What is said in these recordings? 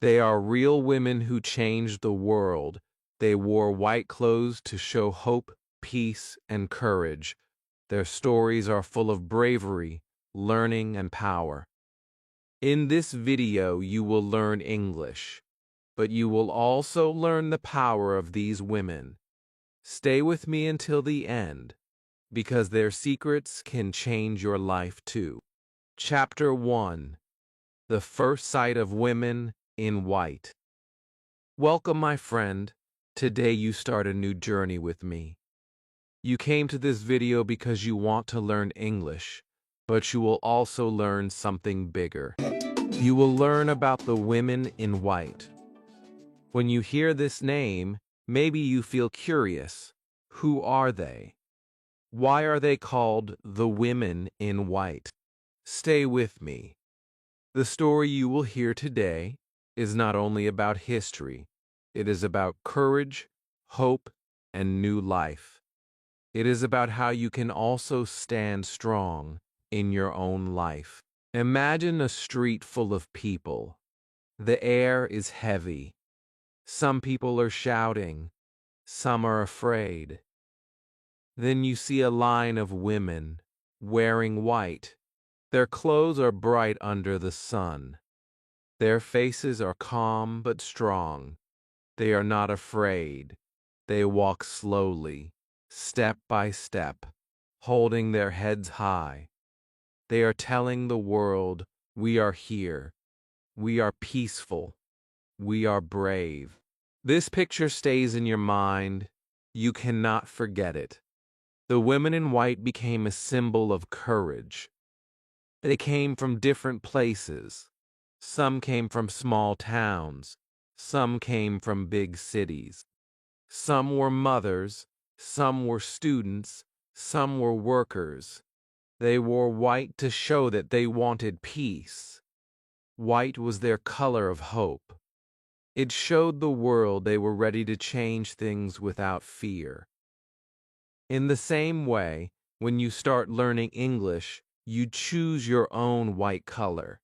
They are real women who changed the world. They wore white clothes to show hope, peace, and courage. Their stories are full of bravery, learning, and power. In this video, you will learn English, but you will also learn the power of these women. Stay with me until the end, because their secrets can change your life too. Chapter 1: The First Sight of Women in White. Welcome, my friend. Today you start a new journey with me. You came to this video because you want to learn English, but you will also learn something bigger. You will learn about the women in white. When you hear this name, maybe you feel curious. Who are they? Why are they called the women in white? Stay with me. The story you will hear today is not only about history, it is about courage, hope, and new life. It is about how you can also stand strong in your own life. Imagine a street full of people. The air is heavy. Some people are shouting. Some are afraid. Then you see a line of women wearing white. Their clothes are bright under the sun. Their faces are calm but strong. They are not afraid. They walk slowly, step by step, holding their heads high. They are telling the world, we are here. We are peaceful. We are brave. This picture stays in your mind. You cannot forget it. The women in white became a symbol of courage. They came from different places. Some came from small towns. Some came from big cities. Some were mothers. Some were students. Some were workers. They wore white to show that they wanted peace. White was their color of hope. It showed the world they were ready to change things without fear. In the same way, when you start learning English, you choose your own white color.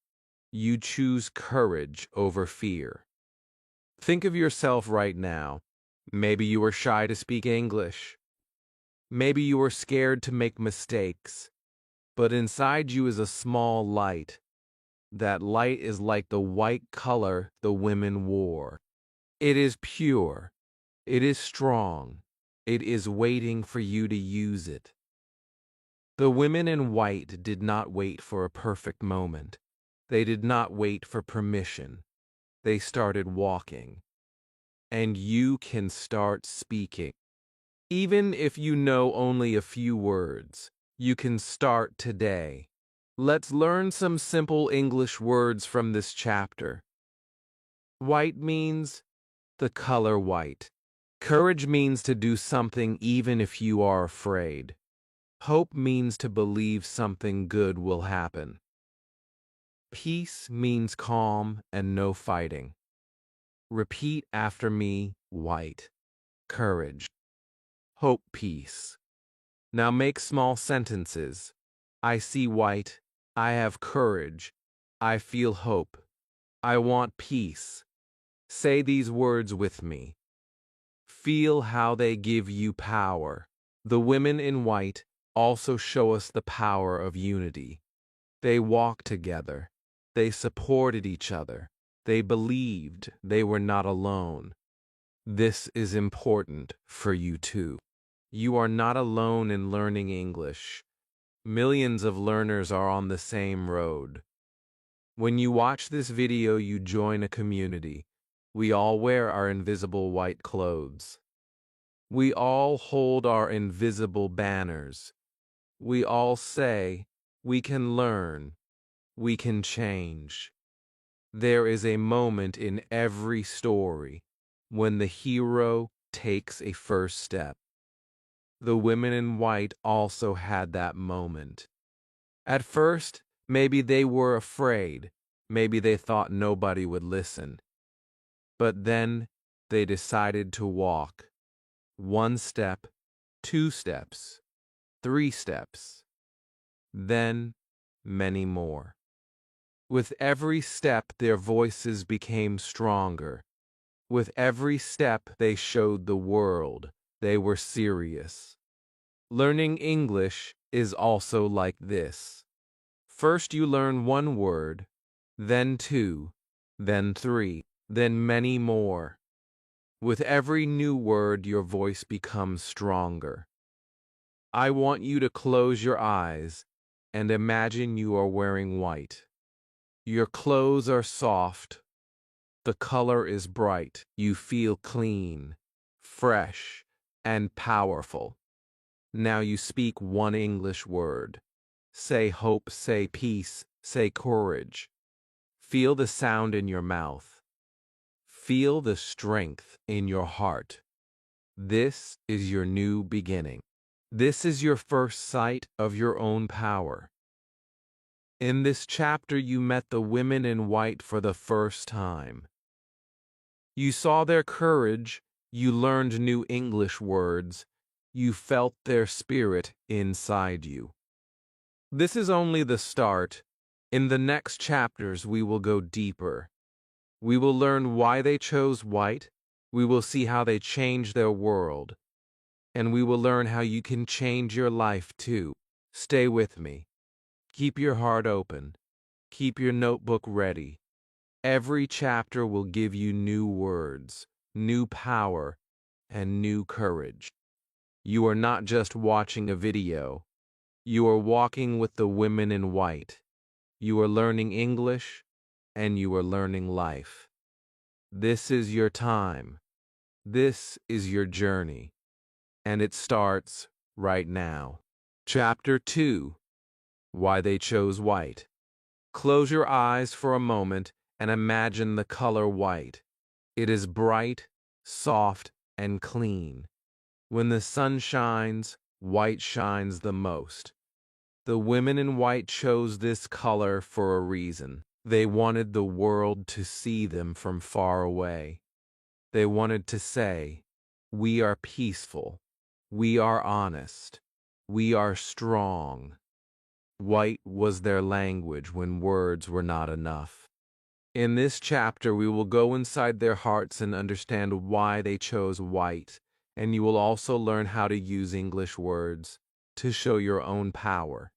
You choose courage over fear. Think of yourself right now. Maybe you are shy to speak English. Maybe you are scared to make mistakes. But inside you is a small light. That light is like the white color the women wore. It is pure. It is strong. It is waiting for you to use it. The women in white did not wait for a perfect moment. They did not wait for permission. They started walking. And you can start speaking. Even if you know only a few words, you can start today. Let's learn some simple English words from this chapter. White means the color white. Courage means to do something even if you are afraid. Hope means to believe something good will happen. Peace means calm and no fighting. Repeat after me, white. Courage. Hope, peace. Now make small sentences. I see white. I have courage. I feel hope. I want peace. Say these words with me. Feel how they give you power. The women in white also show us the power of unity. They walked together. They supported each other. They believed they were not alone. This is important for you too. You are not alone in learning English. Millions of learners are on the same road. When you watch this video, you join a community. We all wear our invisible white clothes. We all hold our invisible banners. We all say, we can learn. We can change. There is a moment in every story when the hero takes a first step. The women in white also had that moment. At first, maybe they were afraid. Maybe they thought nobody would listen. But then they decided to walk. 1 step, 2 steps, 3 steps, then many more. With every step, their voices became stronger. With every step, they showed the world they were serious. Learning English is also like this. First, you learn one word, then two, then three, then many more. With every new word, your voice becomes stronger. I want you to close your eyes and imagine you are wearing white. Your clothes are soft. The color is bright. You feel clean, fresh, and powerful. Now you speak one English word. Say hope, say peace, say courage. Feel the sound in your mouth. Feel the strength in your heart. This is your new beginning. This is your first sight of your own power. In this chapter, you met the women in white for the first time. You saw their courage, you learned new English words, you felt their spirit inside you. This is only the start. In the next chapters, we will go deeper. We will learn why they chose white, we will see how they changed their world, and we will learn how you can change your life too. Stay with me. Keep your heart open. Keep your notebook ready. Every chapter will give you new words, new power, and new courage. You are not just watching a video. You are walking with the women in white. You are learning English, and you are learning life. This is your time. This is your journey. And it starts right now. Chapter 2. Why they chose white. Close your eyes for a moment and imagine the color white. It is bright, soft, and clean. When the sun shines, white shines the most. The women in white chose this color for a reason. They wanted the world to see them from far away. They wanted to say, "We are peaceful. We are honest. We are strong." White was their language when words were not enough. In this chapter, we will go inside their hearts and understand why they chose white, and you will also learn how to use English words to show your own power.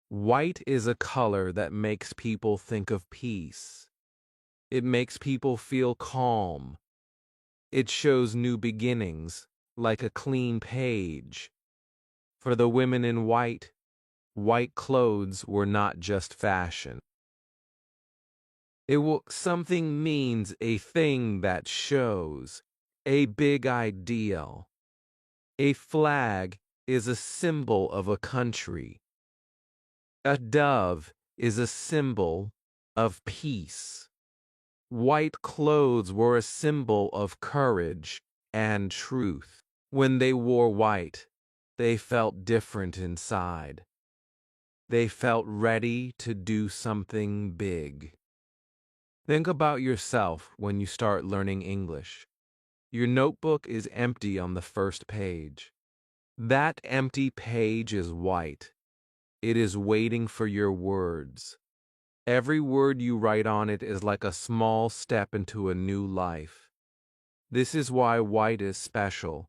White is a color that makes people think of peace. It makes people feel calm. It shows new beginnings, like a clean page. For the women in white, white clothes were not just fashion. Something means a thing that shows, a big ideal. A flag is a symbol of a country. A dove is a symbol of peace. White clothes were a symbol of courage and truth. When they wore white, they felt different inside. They felt ready to do something big. Think about yourself when you start learning English. Your notebook is empty on the first page. That empty page is white. It is waiting for your words. Every word you write on it is like a small step into a new life. This is why white is special.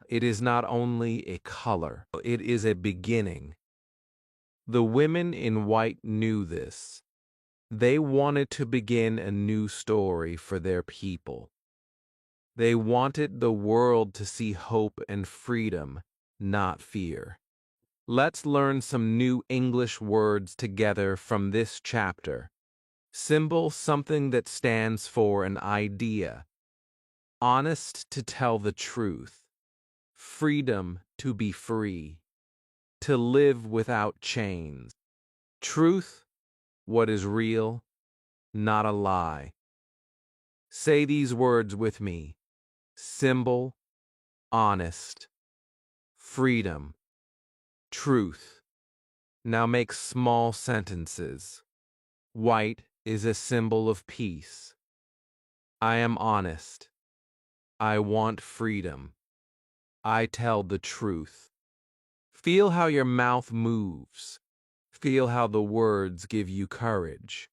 It is not only a color, it is a beginning. The women in white knew this. They wanted to begin a new story for their people. They wanted the world to see hope and freedom, not fear. Let's learn some new English words together from this chapter. Symbol, something that stands for an idea. Honest, to tell the truth. Freedom, to be free. To live without chains. Truth, what is real, not a lie. Say these words with me. Symbol, honest, freedom, truth. Now make small sentences. White is a symbol of peace. I am honest. I want freedom. I tell the truth. Feel how your mouth moves. Feel how the words give you courage.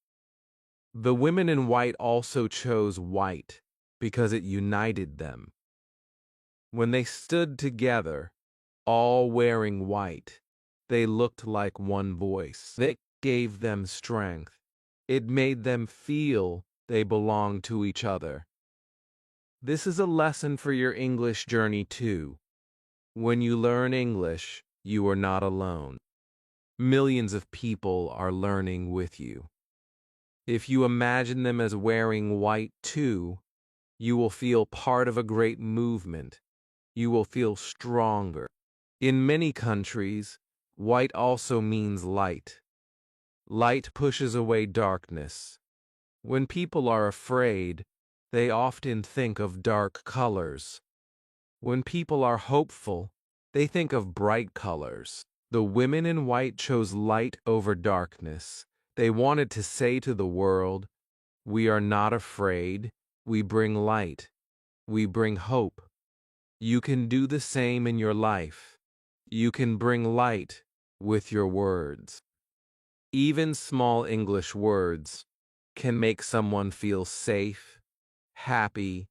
The women in white also chose white because it united them. When they stood together, all wearing white, they looked like one voice. That gave them strength. It made them feel they belonged to each other. This is a lesson for your English journey too. When you learn English, you are not alone. Millions of people are learning with you. If you imagine them as wearing white too, you will feel part of a great movement. You will feel stronger. In many countries, white also means light. Light pushes away darkness. When people are afraid, they often think of dark colors. When people are hopeful, they think of bright colors. The women in white chose light over darkness. They wanted to say to the world, "We are not afraid. We bring light. We bring hope. You can do the same in your life. You can bring light with your words." Even small English words can make someone feel safe, happy,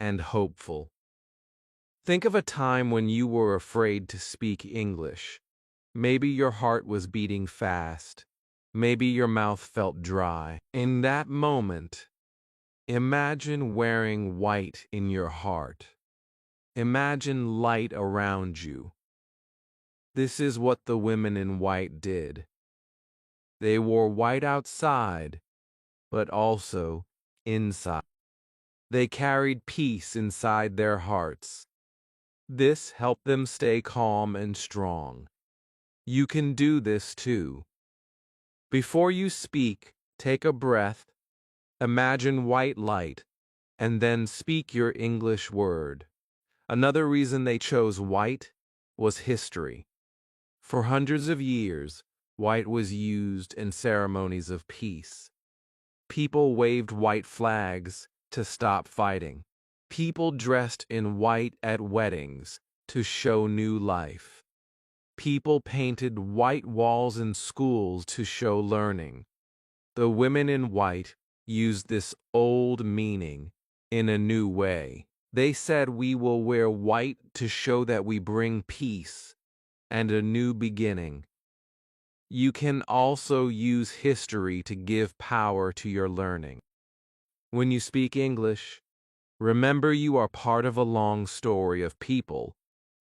and hopeful. Think of a time when you were afraid to speak English. Maybe your heart was beating fast. Maybe your mouth felt dry. In that moment, imagine wearing white in your heart. Imagine light around you. This is what the women in white did. They wore white outside, but also inside. They carried peace inside their hearts. This helped them stay calm and strong. You can do this too. Before you speak, take a breath, imagine white light, and then speak your English word. Another reason they chose white was history. For hundreds of years, white was used in ceremonies of peace. People waved white flags to stop fighting. People dressed in white at weddings to show new life. People painted white walls in schools to show learning. The women in white used this old meaning in a new way. They said, "We will wear white to show that we bring peace and a new beginning." You can also use history to give power to your learning. When you speak English, remember you are part of a long story of people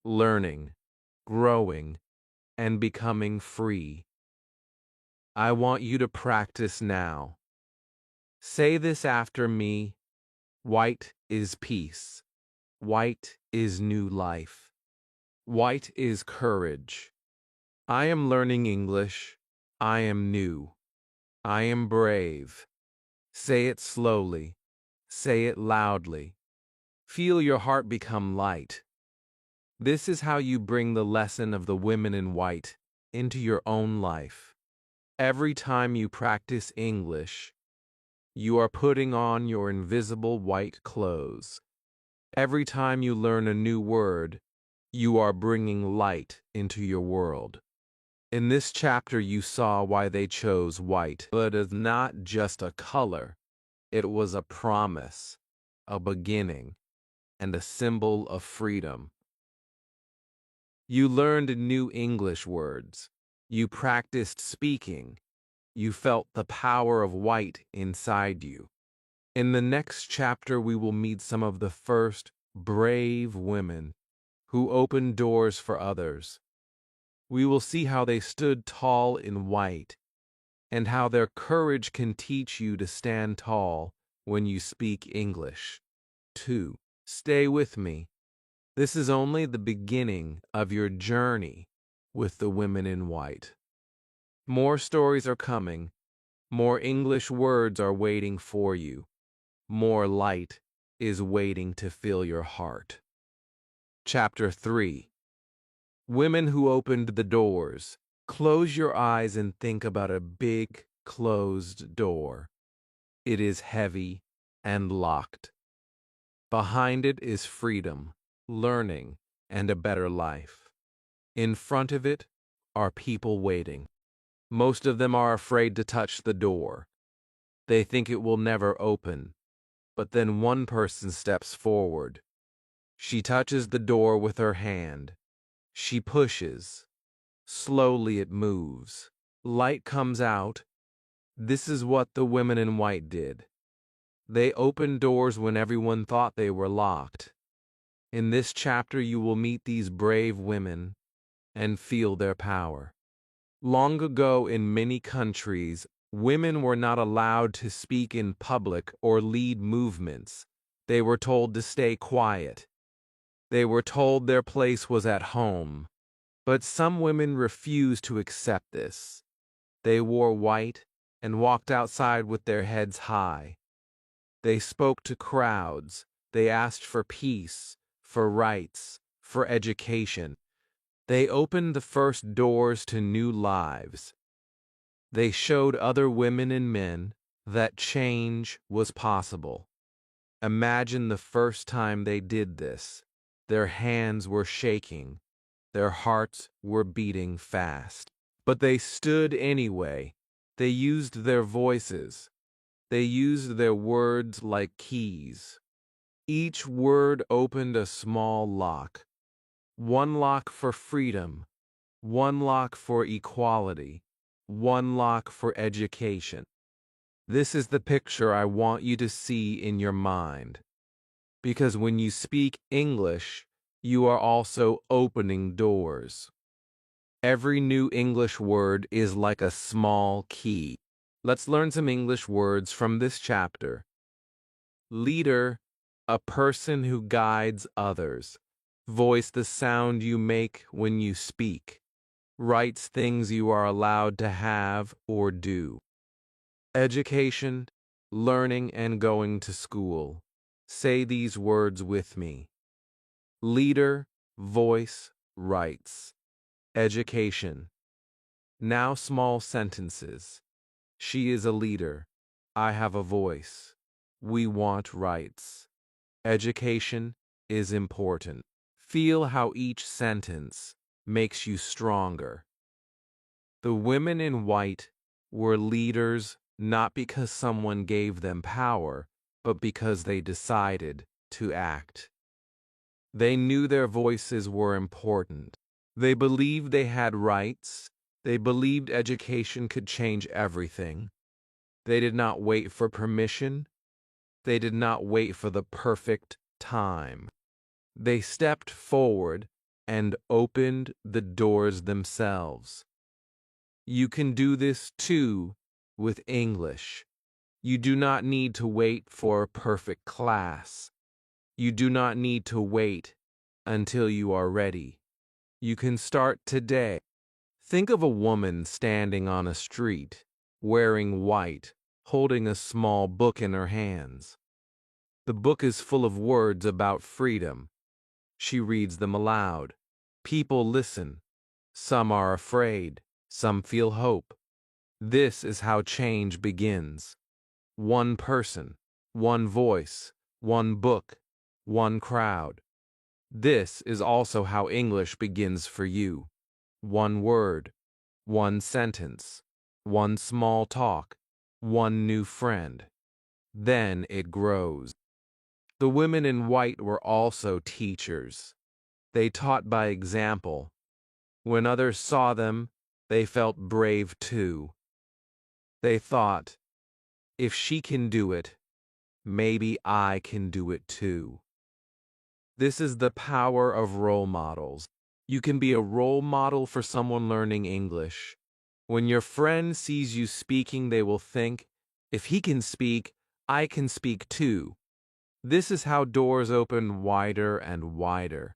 learning, growing, and becoming free. I want you to practice now. Say this after me. White is peace. White is new life. White is courage. I am learning English. I am new. I am brave. Say it slowly. Say it loudly. Feel your heart become light. This is how you bring the lesson of the women in white into your own life. Every time you practice English, you are putting on your invisible white clothes. Every time you learn a new word, you are bringing light into your world. In this chapter, you saw why they chose white. But it is not just a color. It was a promise, a beginning, and a symbol of freedom. You learned new English words. You practiced speaking. You felt the power of white inside you. In the next chapter, we will meet some of the first brave women who opened doors for others. We will see how they stood tall in white and how their courage can teach you to stand tall when you speak English. 2. Stay with me. This is only the beginning of your journey with the women in white. More stories are coming. More English words are waiting for you. More light is waiting to fill your heart. Chapter 3. Women who opened the doors. Close your eyes and think about a big, closed door. It is heavy and locked. Behind it is freedom, learning, and a better life. In front of it are people waiting. Most of them are afraid to touch the door. They think it will never open, but then one person steps forward. She touches the door with her hand. She pushes. Slowly it moves. Light comes out. This is what the women in white did. They opened doors when everyone thought they were locked. In this chapter, you will meet these brave women and feel their power. Long ago, in many countries, women were not allowed to speak in public or lead movements. They were told to stay quiet. They were told their place was at home. But some women refused to accept this. They wore white and walked outside with their heads high. They spoke to crowds. They asked for peace, for rights, for education. They opened the first doors to new lives. They showed other women and men that change was possible. Imagine the first time they did this. Their hands were shaking. Their hearts were beating fast. But they stood anyway. They used their voices. They used their words like keys. Each word opened a small lock. One lock for freedom. One lock for equality. One lock for education. This is the picture I want you to see in your mind. Because when you speak English, you are also opening doors. Every new English word is like a small key. Let's learn some English words from this chapter. Leader, a person who guides others. Voice, the sound you make when you speak. Rights, things you are allowed to have or do. Education, learning and going to school. Say these words with me. Leader, voice, rights. Education. Now small sentences. She is a leader. I have a voice. We want rights. Education is important. Feel how each sentence makes you stronger. The women in white were leaders not because someone gave them power, but because they decided to act. They knew their voices were important. They believed they had rights. They believed education could change everything. They did not wait for permission. They did not wait for the perfect time. They stepped forward and opened the doors themselves. You can do this too with English. You do not need to wait for a perfect class. You do not need to wait until you are ready. You can start today. Think of a woman standing on a street, wearing white, holding a small book in her hands. The book is full of words about freedom. She reads them aloud. People listen. Some are afraid. Some feel hope. This is how change begins. One person, one voice, one book, one crowd. This is also how English begins for you. One word, one sentence, one small talk, one new friend. Then it grows. The women in white were also teachers. They taught by example. When others saw them, they felt brave too. They thought, if she can do it, maybe I can do it too. This is the power of role models. You can be a role model for someone learning English. When your friend sees you speaking, they will think, if he can speak, I can speak too. This is how doors open wider and wider.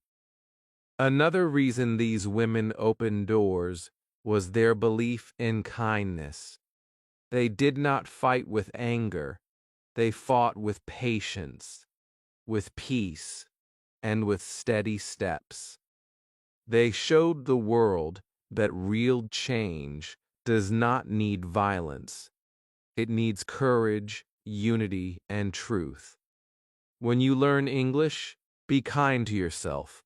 Another reason these women opened doors was their belief in kindness. They did not fight with anger. They fought with patience, with peace, and with steady steps. They showed the world that real change does not need violence. It needs courage, unity, and truth. When you learn English, be kind to yourself.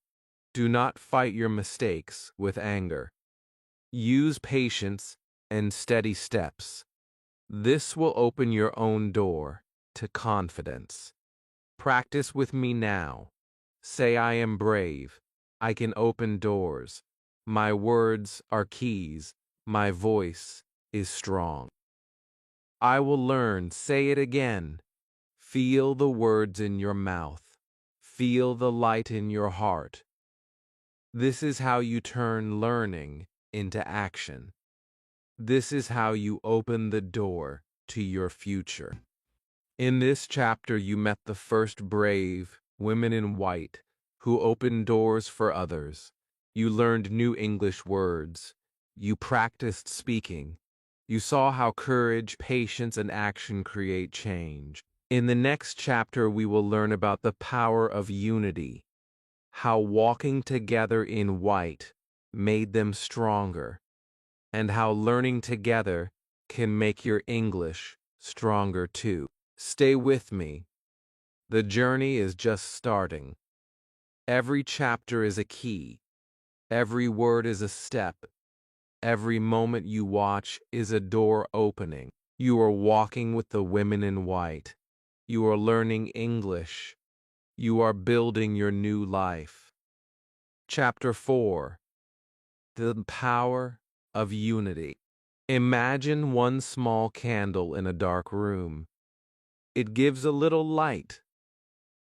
Do not fight your mistakes with anger. Use patience and steady steps. This will open your own door to confidence. Practice with me now. Say, I am brave. I can open doors. My words are keys. My voice is strong. I will learn. Say it again. Feel the words in your mouth. Feel the light in your heart. This is how you turn learning into action. This is how you open the door to your future. In this chapter, you met the first brave women in white who opened doors for others. You learned new English words. You practiced speaking. You saw how courage, patience, and action create change. In the next chapter, we will learn about the power of unity, how walking together in white made them stronger, and how learning together can make your English stronger too. Stay with me. The journey is just starting. Every chapter is a key. Every word is a step. Every moment you watch is a door opening. You are walking with the women in white. You are learning English. You are building your new life. Chapter 4. The Power of Unity. Imagine one small candle in a dark room. It gives a little light.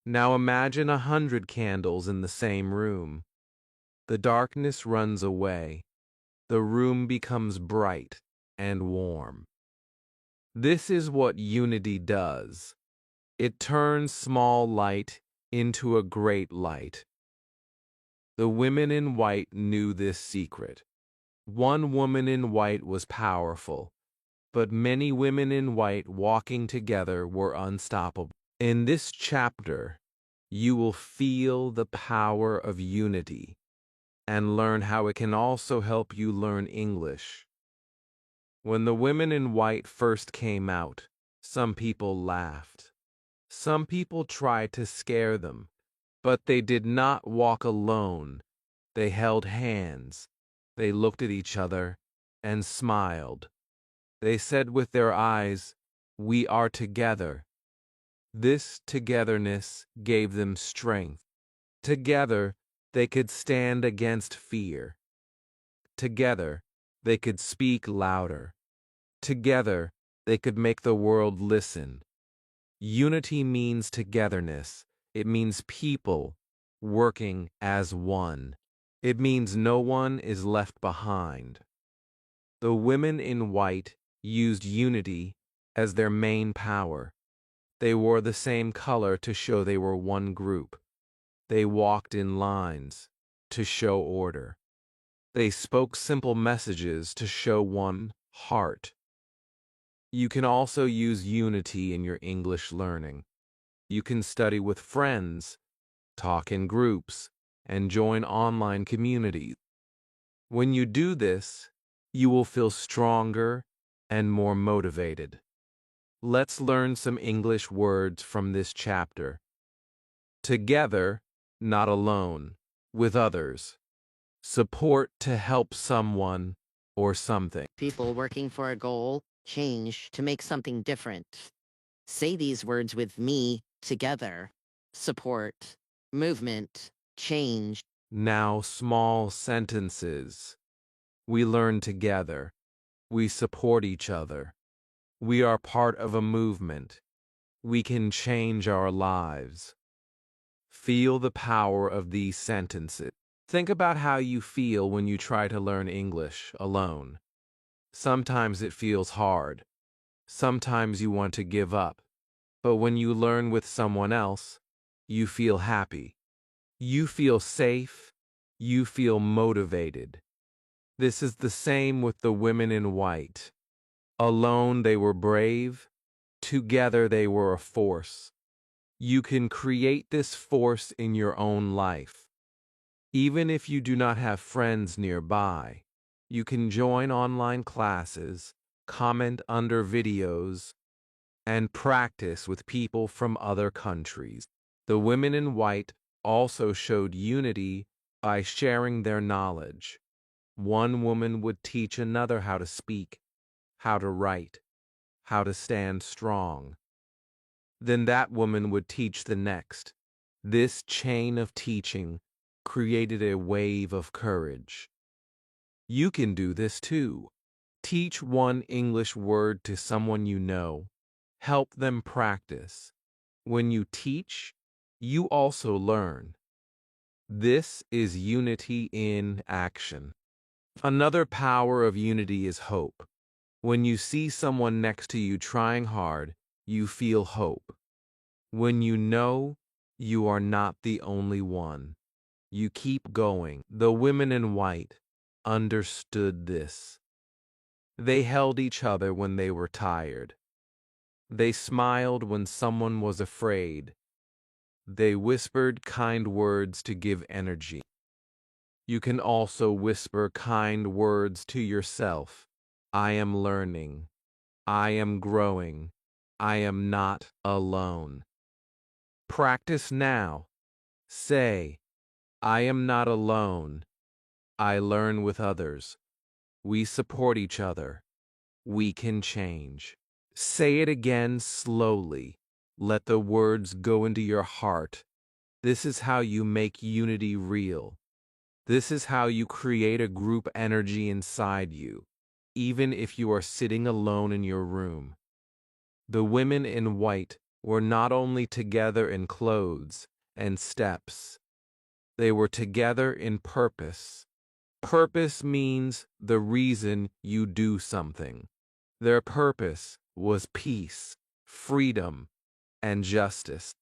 Now imagine 100 candles in the same room. The darkness runs away. The room becomes bright and warm. This is what unity does. It turns small light into a great light. The women in white knew this secret. One woman in white was powerful, but many women in white walking together were unstoppable. In this chapter, you will feel the power of unity and learn how it can also help you learn English. When the women in white first came out, some people laughed. Some people tried to scare them, but they did not walk alone. They held hands. They looked at each other and smiled. They said with their eyes, "We are together." This togetherness gave them strength. Together, they could stand against fear. Together, they could speak louder. Together, they could make the world listen. Unity means togetherness. It means people working as one. It means no one is left behind. The women in white used unity as their main power. They wore the same color to show they were one group. They walked in lines to show order. They spoke simple messages to show one heart. You can also use unity in your English learning. You can study with friends, talk in groups, and join online communities. When you do this, you will feel stronger and more motivated. Let's learn some English words from this chapter. Together, not alone, with others. Support to help someone or something. People working for a goal, change to make something different. Say these words with me together. Support, movement, change. Now, small sentences. We learn together. We support each other. We are part of a movement. We can change our lives. Feel the power of these sentences. Think about how you feel when you try to learn English alone. Sometimes it feels hard. Sometimes you want to give up. But when you learn with someone else, you feel happy. You feel safe. You feel motivated. This is the same with the women in white. Alone they were brave. Together they were a force. You can create this force in your own life. Even if you do not have friends nearby, you can join online classes, comment under videos, and practice with people from other countries. The women in white also showed unity by sharing their knowledge. One woman would teach another how to speak, how to write, how to stand strong. Then that woman would teach the next. This chain of teaching created a wave of courage. You can do this too. Teach one English word to someone you know. Help them practice. When you teach, you also learn. This is unity in action. Another power of unity is hope. When you see someone next to you trying hard, you feel hope. When you know you are not the only one, you keep going. The women in white understood this. They held each other when they were tired. They smiled when someone was afraid. They whispered kind words to give energy. You can also whisper kind words to yourself. I am learning. I am growing. I am not alone. Practice now. Say, I am not alone. I learn with others. We support each other. We can change. Say it again slowly. Let the words go into your heart. This is how you make unity real. This is how you create a group energy inside you, even if you are sitting alone in your room. The women in white were not only together in clothes and steps, they were together in purpose. Purpose means the reason you do something. Their purpose was peace, freedom, and justice.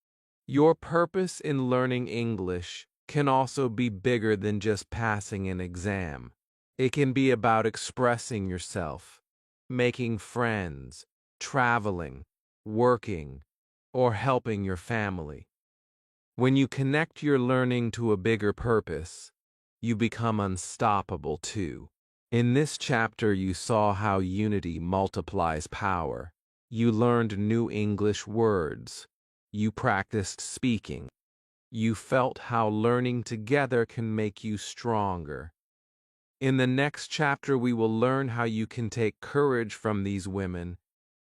Your purpose in learning English can also be bigger than just passing an exam. It can be about expressing yourself, making friends, traveling, working, or helping your family. When you connect your learning to a bigger purpose, you become unstoppable too. In this chapter, you saw how unity multiplies power. You learned new English words. You practiced speaking. You felt how learning together can make you stronger. In the next chapter, we will learn how you can take courage from these women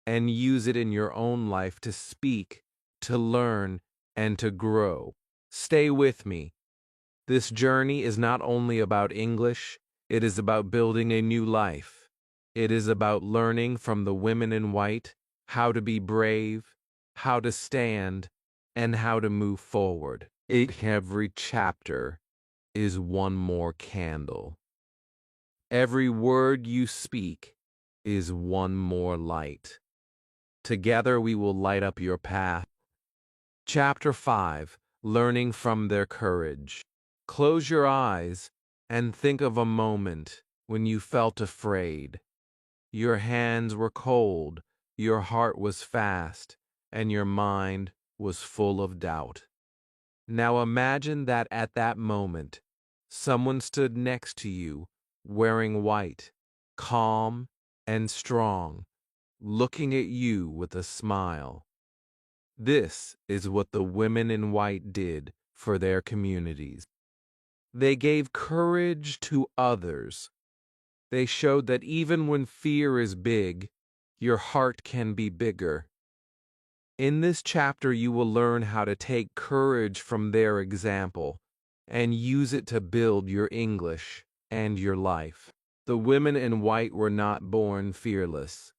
and use it in your own life to speak, to learn, and to grow. Stay with me. This journey is not only about English, it is about building a new life. It is about learning from the women in white how to be brave, how to stand, and how to move forward. Every chapter is one more candle. Every word you speak is one more light. Together we will light up your path. Chapter 5: Learning from Their Courage. Close your eyes and think of a moment when you felt afraid. Your hands were cold, your heart was fast, and your mind was full of doubt. Now imagine that at that moment, someone stood next to you, wearing white, calm and strong, looking at you with a smile. This is what the women in white did for their communities. They gave courage to others. They showed that even when fear is big, your heart can be bigger. In this chapter, you will learn how to take courage from their example and use it to build your English and your life. The women in white were not born fearless.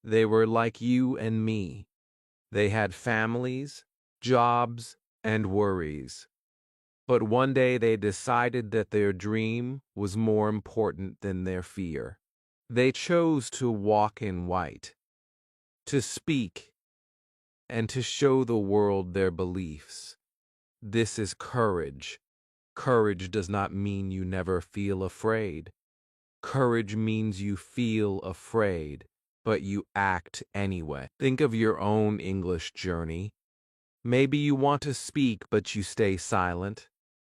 They were like you and me. They had families, jobs, and worries. But one day they decided that their dream was more important than their fear. They chose to walk in white, to speak, and to show the world their beliefs. This is courage. Courage does not mean you never feel afraid. Courage means you feel afraid, but you act anyway. Think of your own English journey. Maybe you want to speak, but you stay silent.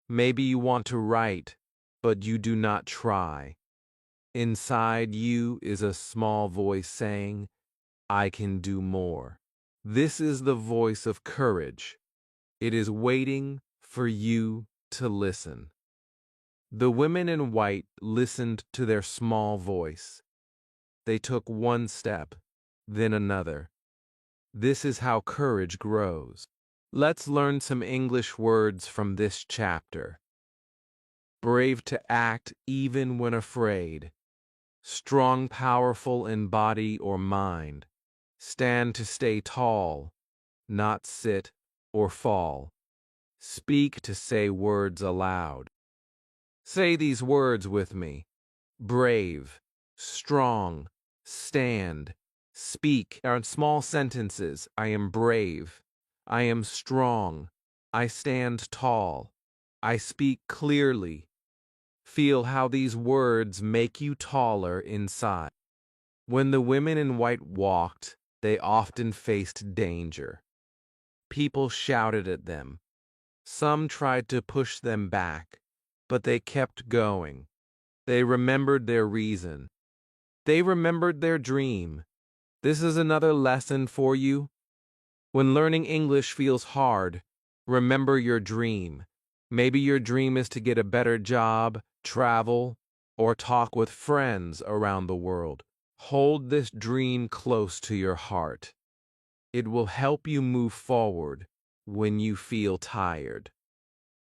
Maybe you want to write, but you do not try. Inside you is a small voice saying, I can do more. This is the voice of courage. It is waiting for you to listen. The women in white listened to their small voice. They took one step, then another. This is how courage grows. Let's learn some English words from this chapter. Brave to act even when afraid. Strong, powerful in body or mind. Stand to stay tall, not sit or fall. Speak to say words aloud. Say these words with me. Brave, strong, stand, speak are small sentences. I am brave. I am strong. I stand tall. I speak clearly. Feel how these words make you taller inside. When the women in white walked, they often faced danger. People shouted at them. Some tried to push them back, but they kept going. They remembered their reason. They remembered their dream. This is another lesson for you. When learning English feels hard, remember your dream. Maybe your dream is to get a better job, travel, or talk with friends around the world. Hold this dream close to your heart. It will help you move forward when you feel tired.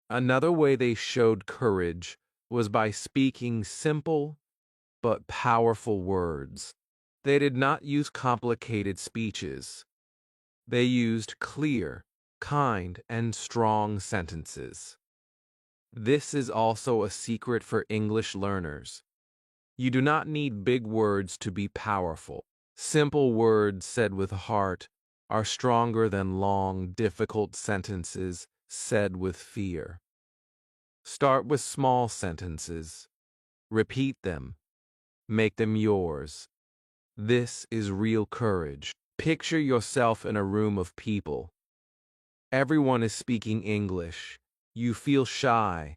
Another way they showed courage was by speaking simple but powerful words. They did not use complicated speeches. They used clear, kind, and strong sentences. This is also a secret for English learners. You do not need big words to be powerful. Simple words said with heart are stronger than long, difficult sentences said with fear. Start with small sentences. Repeat them. Make them yours. This is real courage. Picture yourself in a room of people. Everyone is speaking English. You feel shy.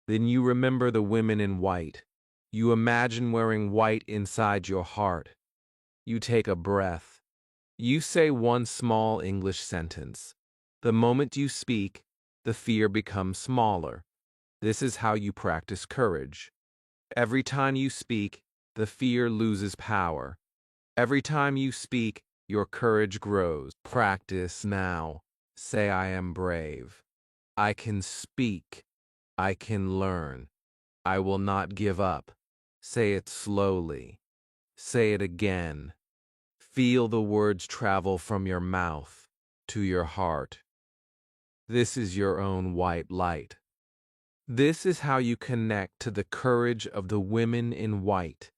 Then you remember the women in white. You imagine wearing white inside your heart. You take a breath. You say one small English sentence. The moment you speak, the fear becomes smaller. This is how you practice courage. Every time you speak, the fear loses power. Every time you speak, your courage grows. Practice now. Say, I am brave. I can speak. I can learn. I will not give up. Say it slowly. Say it again. Feel the words travel from your mouth to your heart. This is your own white light. This is how you connect to the courage of the women in white.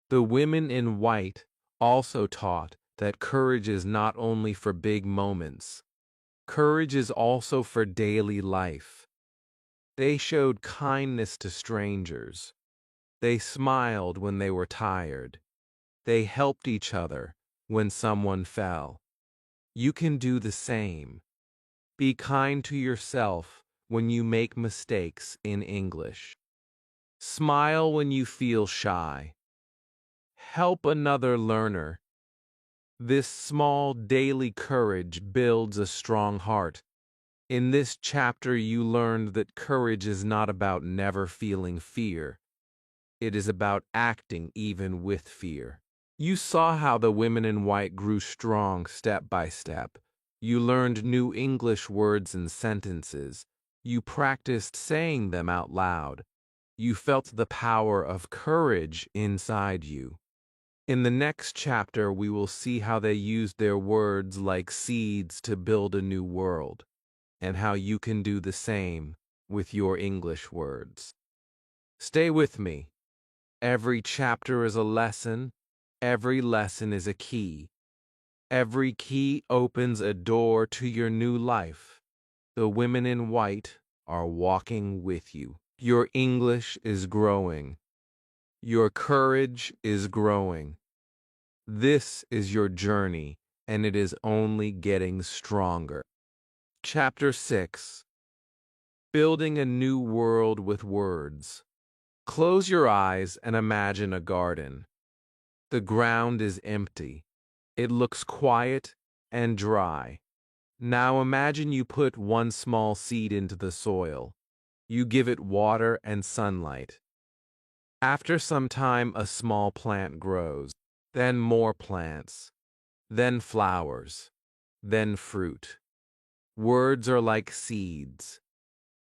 The women in white also taught that courage is not only for big moments. Courage is also for daily life. They showed kindness to strangers. They smiled when they were tired. They helped each other when someone fell. You can do the same. Be kind to yourself when you make mistakes in English. Smile when you feel shy. Help another learner. This small daily courage builds a strong heart. In this chapter, you learned that courage is not about never feeling fear. It is about acting even with fear. You saw how the women in white grew strong step by step. You learned new English words and sentences. You practiced saying them out loud. You felt the power of courage inside you. In the next chapter, we will see how they used their words like seeds to build a new world, and how you can do the same with your English words. Stay with me. Every chapter is a lesson. Every lesson is a key. Every key opens a door to your new life. The women in white are walking with you. Your English is growing. Your courage is growing. This is your journey, and it is only getting stronger. Chapter 6. Building a New World with Words. Close your eyes and imagine a garden. The ground is empty. It looks quiet and dry. Now imagine you put one small seed into the soil. You give it water and sunlight. After some time, a small plant grows, then more plants. then flowers, then fruit. Words are like seeds.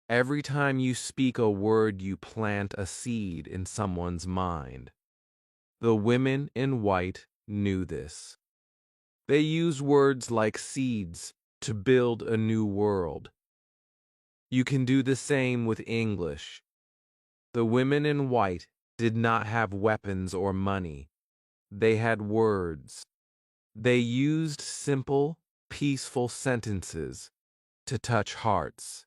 Every time you speak a word, you plant a seed in someone's mind. The women in white knew this. They used words like seeds to build a new world. You can do the same with English. The women in white did not have weapons or money. They had words. They used simple, peaceful sentences to touch hearts.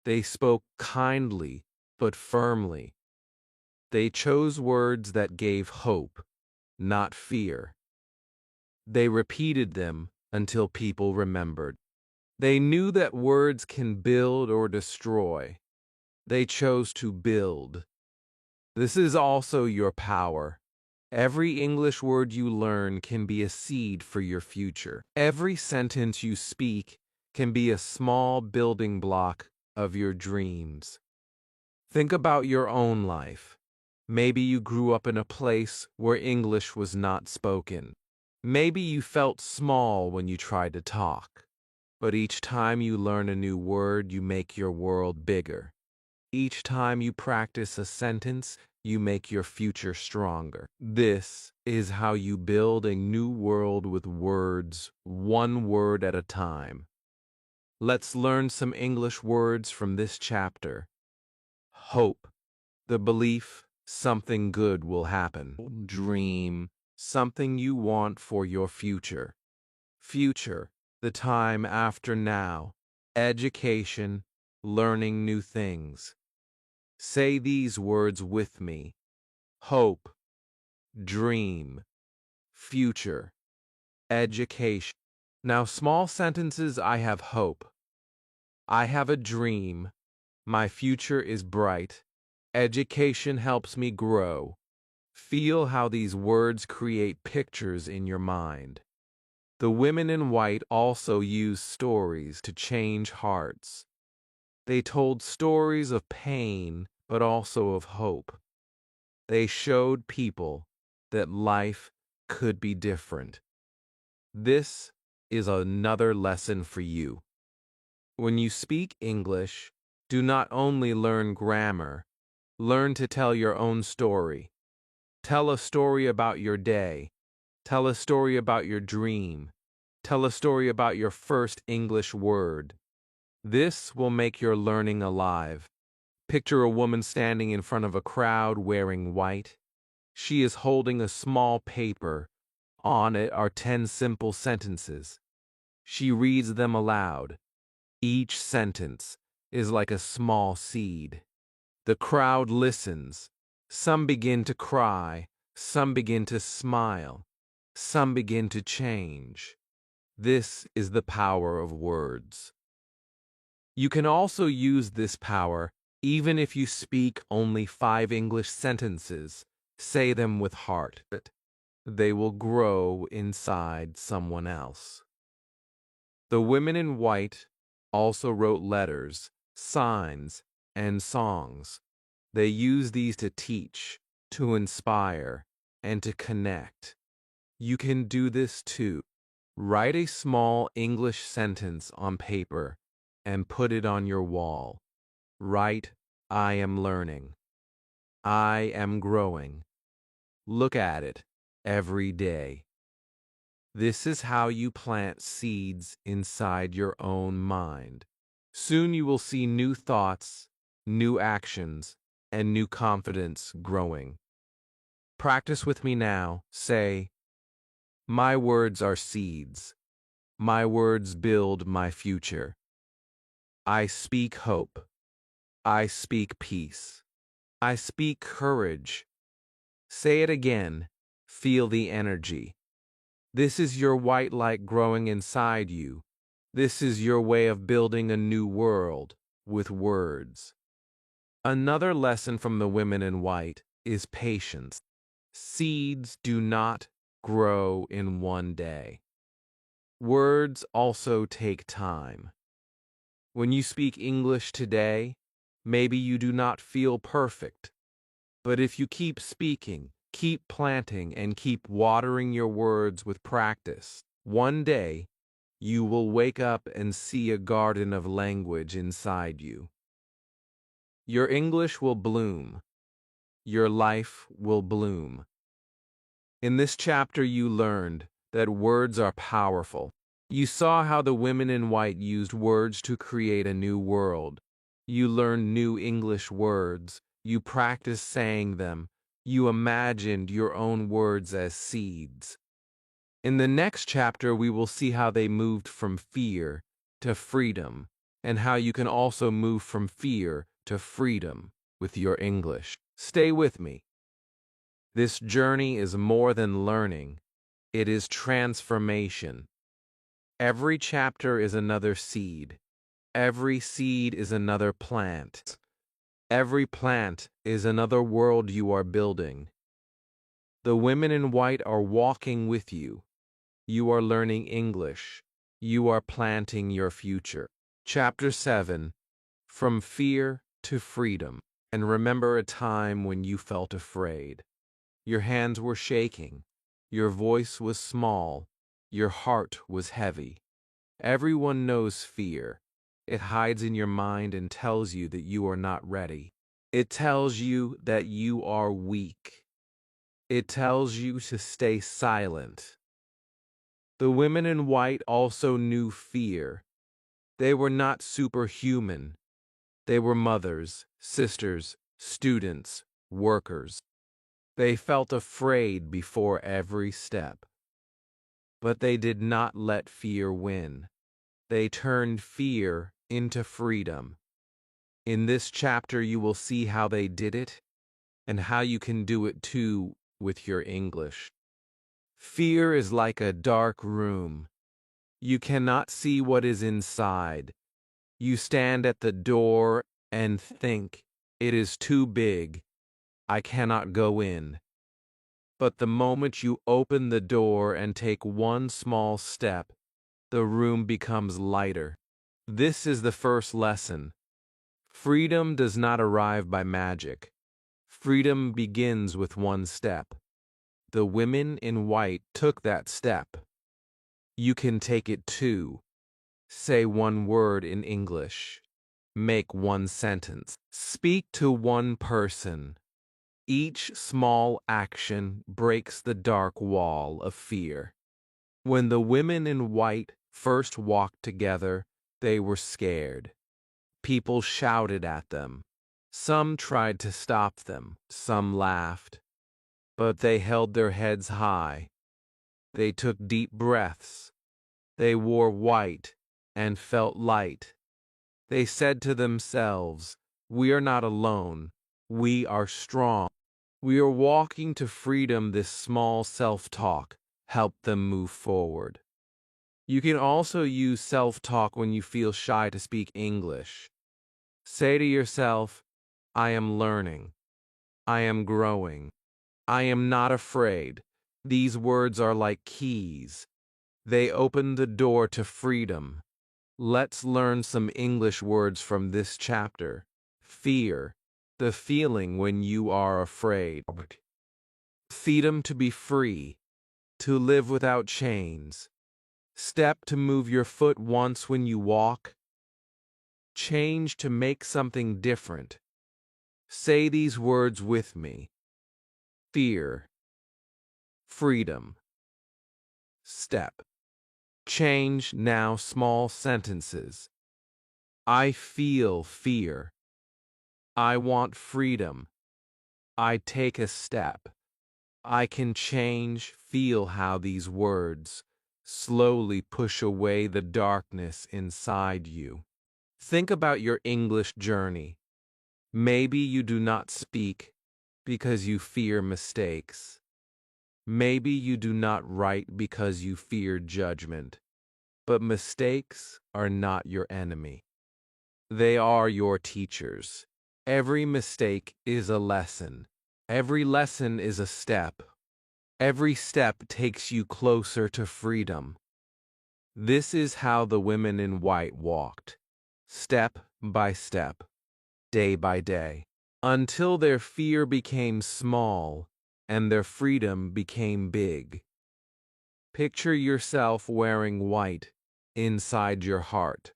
They spoke kindly but firmly. They chose words that gave hope, not fear. They repeated them until people remembered. They knew that words can build or destroy. They chose to build. This is also your power. Every English word you learn can be a seed for your future. Every sentence you speak can be a small building block of your dreams. Think about your own life. Maybe you grew up in a place where English was not spoken. Maybe you felt small when you tried to talk. But each time you learn a new word, you make your world bigger. Each time you practice a sentence, you make your future stronger. This is how you build a new world with words, one word at a time. Let's learn some English words from this chapter. Hope, the belief something good will happen. Dream, something you want for your future. Future, the time after now. Education, learning new things. Say these words with me. Hope, dream, future, education. Now, small sentences. I have hope. I have a dream. My future is bright. Education helps me grow. Feel how these words create pictures in your mind. The women in white also used stories to change hearts. They told stories of pain, but also of hope. They showed people that life could be different. This is another lesson for you. When you speak English, do not only learn grammar, learn to tell your own story. Tell a story about your day. Tell a story about your dream. Tell a story about your first English word. This will make your learning alive. Picture a woman standing in front of a crowd wearing white. She is holding a small paper. On it are 10 simple sentences. She reads them aloud. Each sentence is like a small seed. The crowd listens. Some begin to cry. Some begin to smile. Some begin to change. This is the power of words. You can also use this power even if you speak only 5 English sentences. Say them with heart. They will grow inside someone else. The women in white also wrote letters, signs, and songs. They used these to teach, to inspire, and to connect. You can do this too. Write a small English sentence on paper and put it on your wall. Write, I am learning. I am growing. Look at it every day. This is how you plant seeds inside your own mind. Soon you will see new thoughts, new actions, and new confidence growing. Practice with me now. Say, my words are seeds. My words build my future. I speak hope. I speak peace. I speak courage. Say it again. Feel the energy. This is your white light growing inside you. This is your way of building a new world with words. Another lesson from the women in white is patience. Seeds do not grow in one day. Words also take time. When you speak English today, maybe you do not feel perfect. But if you keep speaking, keep planting, and keep watering your words with practice, One day, you will wake up and see a garden of language inside you. Your English will bloom. Your life will bloom. In this chapter, you learned that words are powerful. You saw how the women in white used words to create a new world. You learned new English words. You practiced saying them. You imagined your own words as seeds. In the next chapter, we will see how they moved from fear to freedom, and how you can also move from fear to freedom with your English. Stay with me. This journey is more than learning, it is transformation. Every chapter is another seed. Every seed is another plant. Every plant is another world you are building. The women in white are walking with you. You are learning English. You are planting your future. Chapter 7. From Fear to Freedom. And remember a time when you felt afraid. Your hands were shaking. Your voice was small. Your heart was heavy. Everyone knows fear. It hides in your mind and tells you that you are not ready. It tells you that you are weak. It tells you to stay silent. The women in white also knew fear. They were not superhuman. They were mothers, sisters, students, workers. They felt afraid before every step. But they did not let fear win. They turned fear into freedom. In this chapter, you will see how they did it and how you can do it too with your English. Fear is like a dark room. You cannot see what is inside. You stand at the door and think, it is too big. I cannot go in. But the moment you open the door and take one small step, the room becomes lighter. This is the first lesson. Freedom does not arrive by magic. Freedom begins with one step. The women in white took that step. You can take it too. Say one word in English. Make one sentence. Speak to one person. Each small action breaks the dark wall of fear. When the women in white first walked together, they were scared. People shouted at them. Some tried to stop them. Some laughed. But they held their heads high. They took deep breaths. They wore white and felt light. They said to themselves, "We are not alone. We are strong." We are walking to freedom. This small self-talk helped them move forward. You can also use self-talk when you feel shy to speak English. Say to yourself, I am learning. I am growing. I am not afraid. These words are like keys. They open the door to freedom. Let's learn some English words from this chapter. Fear, the feeling when you are afraid. Freedom, to be free, to live without chains. Step, to move your foot once when you walk. Change, to make something different. Say these words with me. Fear, freedom, step. Change. Now small sentences. I feel fear. I want freedom. I take a step. I can change. Feel how these words slowly push away the darkness inside you. Think about your English journey. Maybe you do not speak because you fear mistakes. Maybe you do not write because you fear judgment. But mistakes are not your enemy. They are your teachers. Every mistake is a lesson. Every lesson is a step. Every step takes you closer to freedom. This is how the women in white walked, step by step, day by day, until their fear became small and their freedom became big. Picture yourself wearing white inside your heart.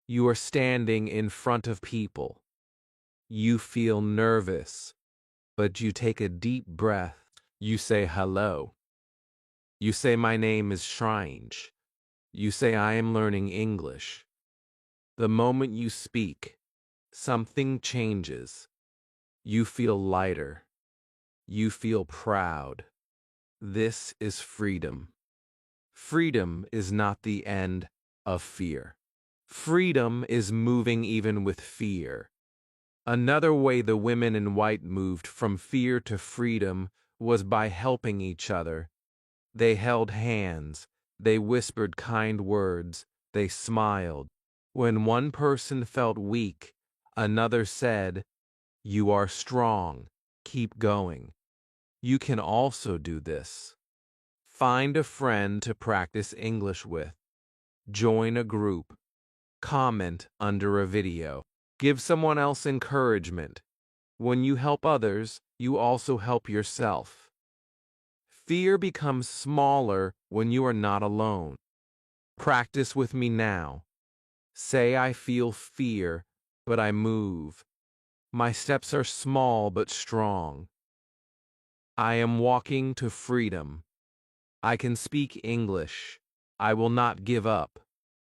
You are standing in front of people. You feel nervous, but you take a deep breath. You say hello. You say my name is Strange. You say I am learning English. The moment you speak, something changes. You feel lighter. You feel proud. This is freedom. Freedom is not the end of fear. Freedom is moving even with fear. Another way the women in white moved from fear to freedom was by helping each other. They held hands, they whispered kind words, they smiled. When one person felt weak, another said, "You are strong, keep going. You can also do this." Find a friend to practice English with. Join a group. Comment under a video. Give someone else encouragement. When you help others, you also help yourself. Fear becomes smaller when you are not alone. Practice with me now. Say I feel fear, but I move. My steps are small but strong. I am walking to freedom. I can speak English. I will not give up.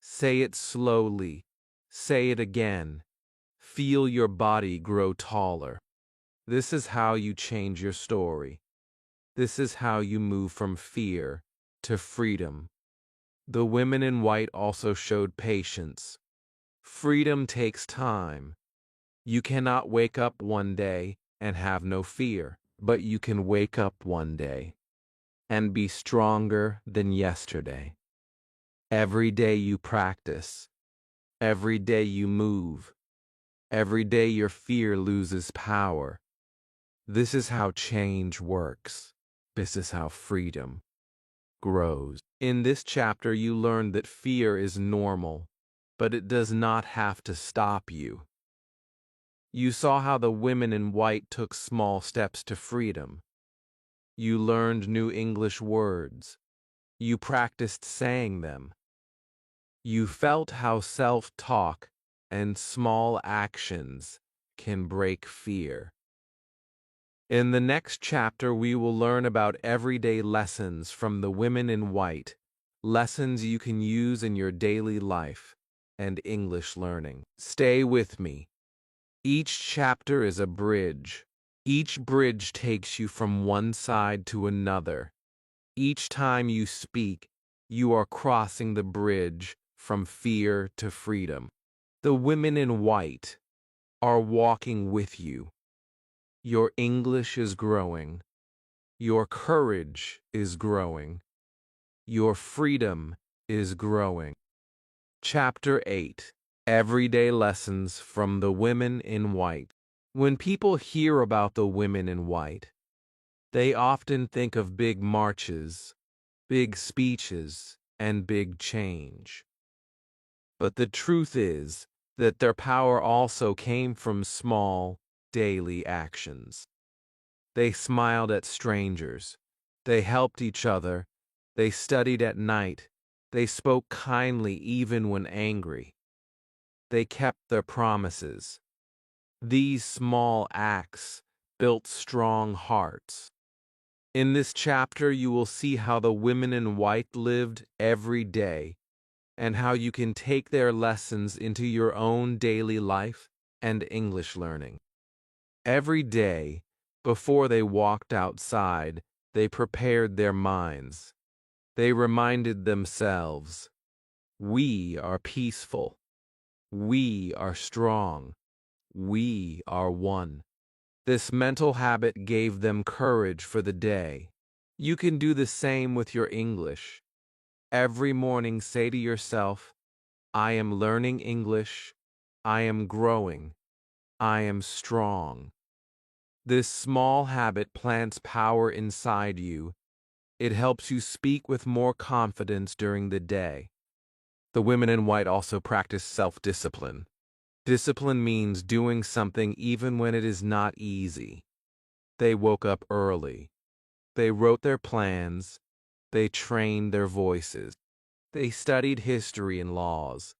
Say it slowly. Say it again. Feel your body grow taller. This is how you change your story. This is how you move from fear to freedom. The women in white also showed patience. Freedom takes time. You cannot wake up one day and have no fear, but you can wake up one day and be stronger than yesterday. Every day you practice, every day you move, every day your fear loses power. This is how change works. This is how freedom grows. In this chapter, you learn that fear is normal, but it does not have to stop you. You saw how the women in white took small steps to freedom. You learned new English words. You practiced saying them. You felt how self-talk and small actions can break fear. In the next chapter, we will learn about everyday lessons from the women in white, lessons you can use in your daily life and English learning. Stay with me. Each chapter is a bridge. Each bridge takes you from one side to another. Each time you speak, you are crossing the bridge from fear to freedom. The women in white are walking with you. Your English is growing. Your courage is growing. Your freedom is growing. Chapter 8. Everyday Lessons from the Women in White. When people hear about the women in white, they often think of big marches, big speeches, and big change. But the truth is that their power also came from small, daily actions. They smiled at strangers. They helped each other. They studied at night. They spoke kindly even when angry. They kept their promises. These small acts built strong hearts. In this chapter, you will see how the women in white lived every day and how you can take their lessons into your own daily life and English learning. Every day, before they walked outside, they prepared their minds. They reminded themselves, "We are peaceful. We are strong. We are one." This mental habit gave them courage for the day. You can do the same with your English. Every morning say to yourself, "I am learning English. I am growing. I am strong." This small habit plants power inside you. It helps you speak with more confidence during the day. The women in white also practice self-discipline. Discipline means doing something even when it is not easy. They woke up early. They wrote their plans. They trained their voices. They studied history and laws.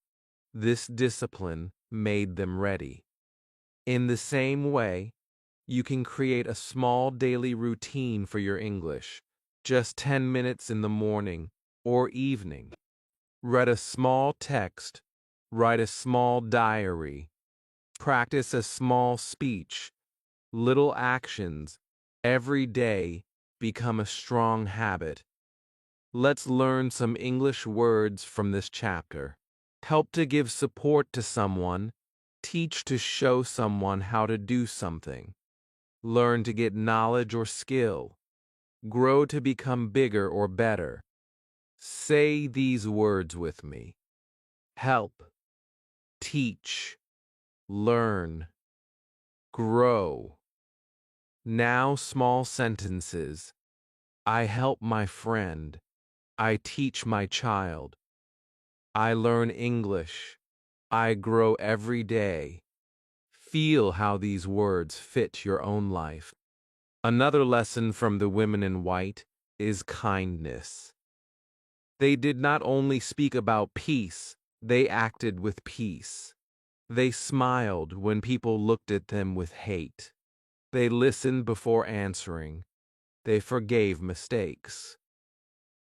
This discipline made them ready. In the same way, you can create a small daily routine for your English, just 10 minutes in the morning or evening. Read a small text, write a small diary, practice a small speech. Little actions every day become a strong habit. Let's learn some English words from this chapter. Help to give support to someone. Teach to show someone how to do something. Learn to get knowledge or skill. Grow to become bigger or better. Say these words with me. Help, teach, learn, grow. Now small sentences. I help my friend. I teach my child. I learn English. I grow every day. Feel how these words fit your own life. Another lesson from the women in white is kindness. They did not only speak about peace, they acted with peace. They smiled when people looked at them with hate. They listened before answering. They forgave mistakes.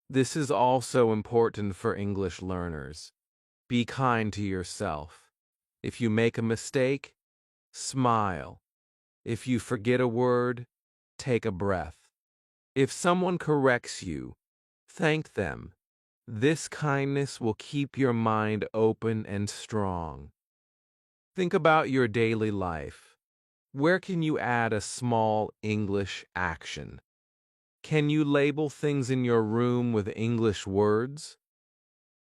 This is also important for English learners. Be kind to yourself. If you make a mistake, smile. If you forget a word, take a breath. If someone corrects you, thank them. This kindness will keep your mind open and strong. Think about your daily life. Where can you add a small English action? Can you label things in your room with English words?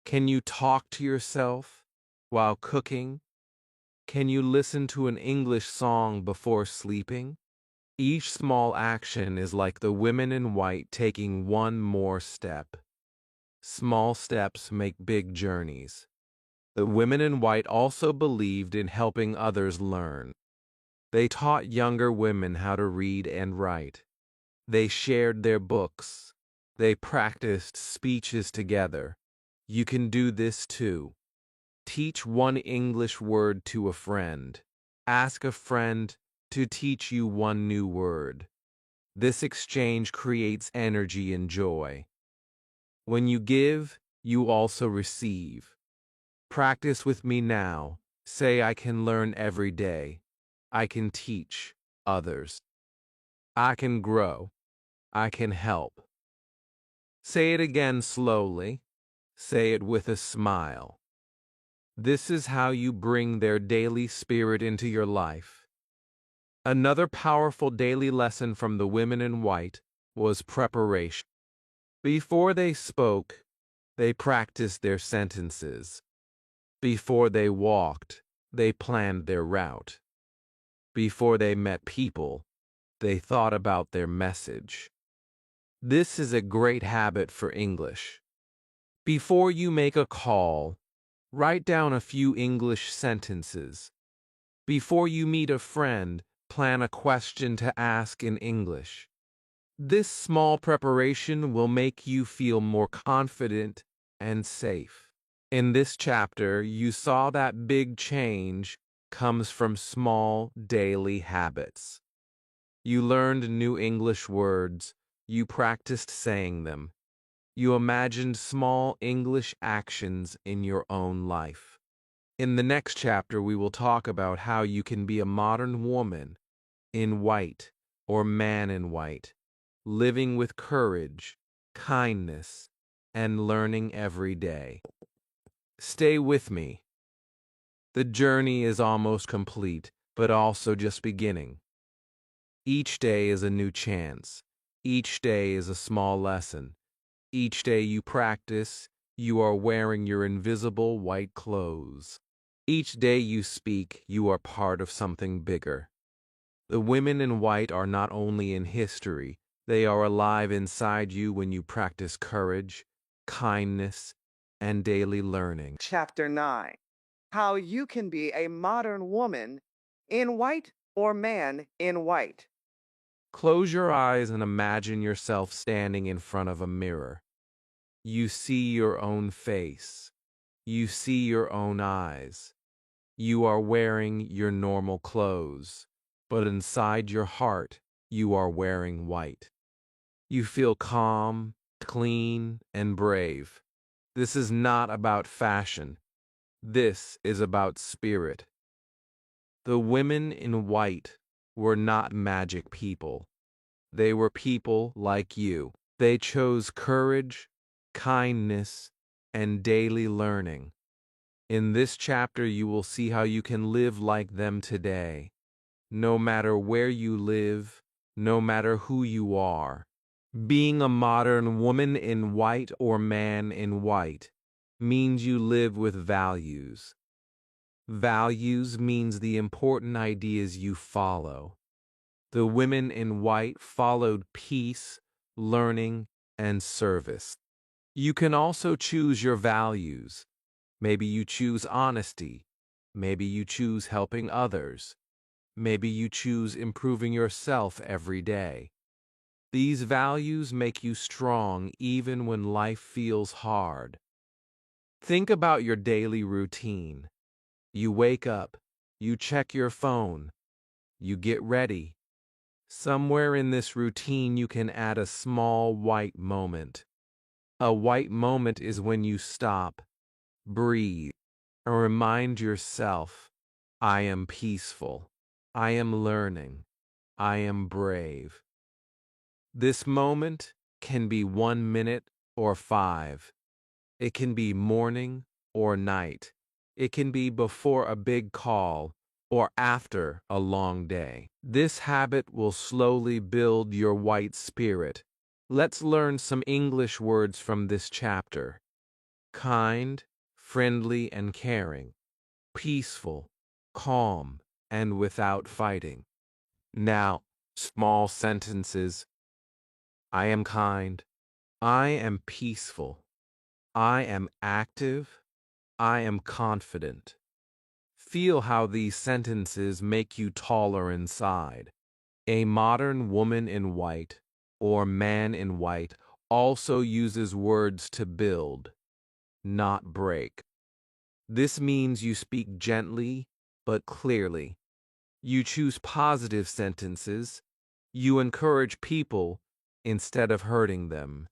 Can you talk to yourself while cooking? Can you listen to an English song before sleeping? Each small action is like the women in white taking one more step. Small steps make big journeys. The women in white also believed in helping others learn. They taught younger women how to read and write. They shared their books. They practiced speeches together. You can do this too. Teach one English word to a friend. Ask a friend to teach you one new word. This exchange creates energy and joy. When you give, you also receive. Practice with me now. Say, I can learn every day. I can teach others. I can grow. I can help. Say it again slowly. Say it with a smile. This is how you bring their daily spirit into your life. Another powerful daily lesson from the women in white was preparation. Before they spoke, they practiced their sentences. Before they walked, they planned their route. Before they met people, they thought about their message. This is a great habit for English. Before you make a call, write down a few English sentences. Before you meet a friend, plan a question to ask in English. This small preparation will make you feel more confident and safe. In this chapter, you saw that big change comes from small daily habits. You learned new English words. You practiced saying them. You imagined small English actions in your own life. In the next chapter, we will talk about how you can be a modern woman in white or man in white, living with courage, kindness, and learning every day. Stay with me. The journey is almost complete, but also just beginning. Each day is a new chance. Each day is a small lesson. Each day you practice, you are wearing your invisible white clothes. Each day you speak, you are part of something bigger. The women in white are not only in history, they are alive inside you when you practice courage, kindness, and daily learning. Chapter 9: How you can be a modern woman in white or man in white. Close your eyes and imagine yourself standing in front of a mirror. You see your own face. You see your own eyes. You are wearing your normal clothes, but inside your heart, you are wearing white. You feel calm, clean, and brave. This is not about fashion. This is about spirit. The women in white were not magic people. They were people like you. They chose courage, kindness, and daily learning. In this chapter, you will see how you can live like them today, no matter where you live, no matter who you are. Being a modern woman in white or man in white means you live with values. Values means the important ideas you follow. The women in white followed peace, learning, and service. You can also choose your values. Maybe you choose honesty. Maybe you choose helping others. Maybe you choose improving yourself every day. These values make you strong even when life feels hard. Think about your daily routine. You wake up, you check your phone, you get ready. Somewhere in this routine, you can add a small white moment. A white moment is when you stop, breathe, and remind yourself, I am peaceful, I am learning, I am brave. This moment can be 1 minute or 5. It can be morning or night. It can be before a big call or after a long day. This habit will slowly build your white spirit. Let's learn some English words from this chapter. Kind, friendly, and caring. Peaceful, calm, and without fighting. Now, small sentences. I am kind. I am peaceful. I am active. I am confident. Feel how these sentences make you taller inside. A modern woman in white or man in white also uses words to build, not break. This means you speak gently but clearly. You choose positive sentences. You encourage people instead of hurting them.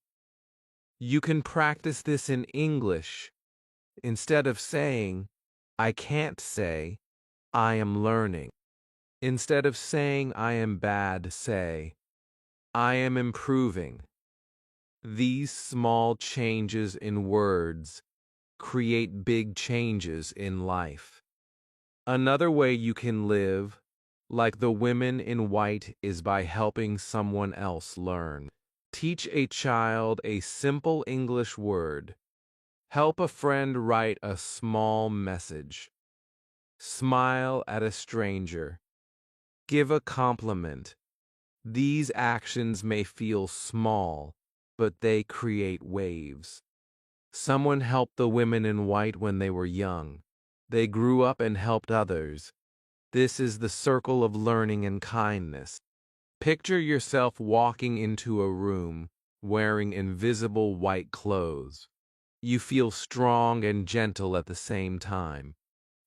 You can practice this in English. Instead of saying, I can't say, I am learning. Instead of saying, I am bad, say, I am improving. These small changes in words create big changes in life. Another way you can live, like the women in white, is by helping someone else learn. Teach a child a simple English word. Help a friend write a small message. Smile at a stranger. Give a compliment. These actions may feel small, but they create waves. Someone helped the women in white when they were young. They grew up and helped others. This is the circle of learning and kindness. Picture yourself walking into a room wearing invisible white clothes. You feel strong and gentle at the same time.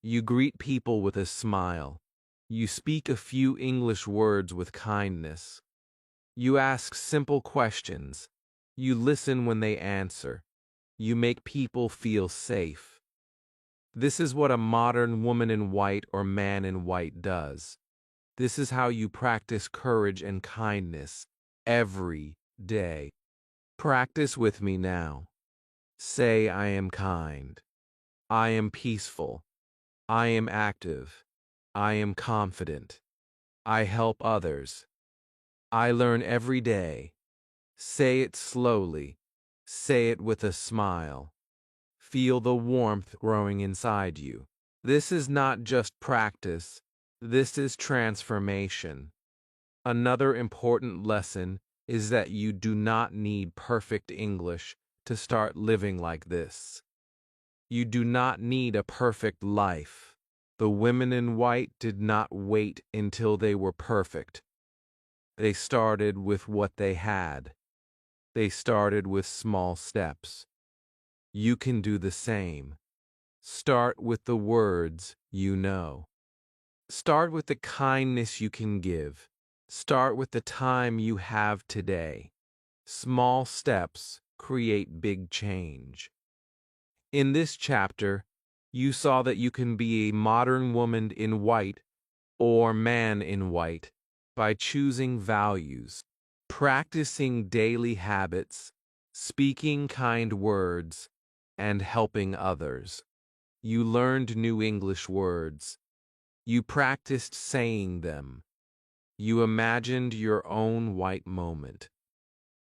You greet people with a smile. You speak a few English words with kindness. You ask simple questions. You listen when they answer. You make people feel safe. This is what a modern woman in white or man in white does. This is how you practice courage and kindness every day. Practice with me now. Say, I am kind. I am peaceful. I am active. I am confident. I help others. I learn every day. Say it slowly. Say it with a smile. Feel the warmth growing inside you. This is not just practice. This is transformation. Another important lesson is that you do not need perfect English to start living like this. You do not need a perfect life. The women in white did not wait until they were perfect. They started with what they had. They started with small steps. You can do the same. Start with the words you know. Start with the kindness you can give. Start with the time you have today. Small steps create big change. In this chapter, you saw that you can be a modern woman in white or man in white by choosing values, practicing daily habits, speaking kind words, and helping others. You learned new English words. You practiced saying them. You imagined your own white moment.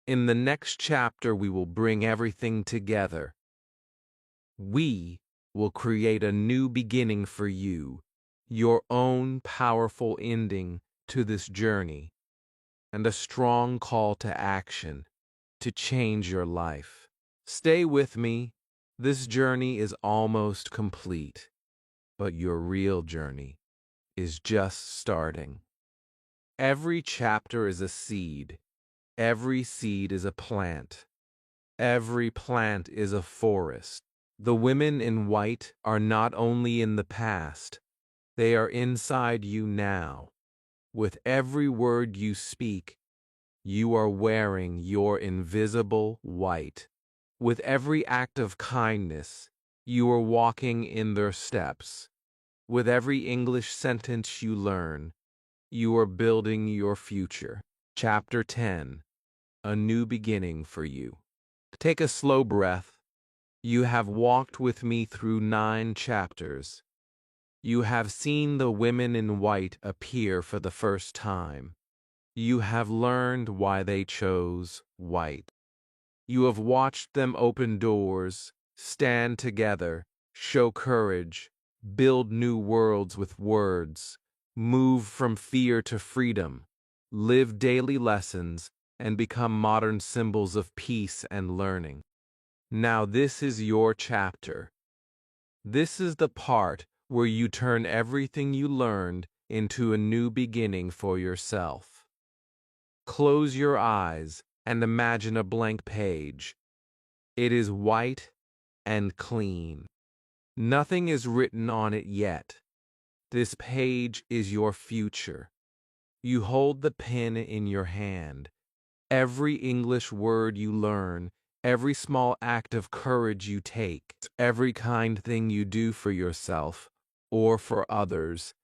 In the next chapter, we will bring everything together. We will create a new beginning for you, your own powerful ending to this journey, and a strong call to action to change your life. Stay with me. This journey is almost complete, but your real journey is just starting. Every chapter is a seed. Every seed is a plant. Every plant is a forest. The women in white are not only in the past, they are inside you now. With every word you speak, you are wearing your invisible white. With every act of kindness, you are walking in their steps. With every English sentence you learn, you are building your future. Chapter 10. A new beginning for you. Take a slow breath. You have walked with me through 9 chapters. You have seen the women in white appear for the first time. You have learned why they chose white. You have watched them open doors, stand together, show courage, build new worlds with words, move from fear to freedom, live daily lessons, and become modern symbols of peace and learning. Now this is your chapter. This is the part where you turn everything you learned into a new beginning for yourself. Close your eyes and imagine a blank page. It is white and clean. Nothing is written on it yet. This page is your future. You hold the pen in your hand. Every English word you learn, every small act of courage you take, every kind thing you do for yourself or for others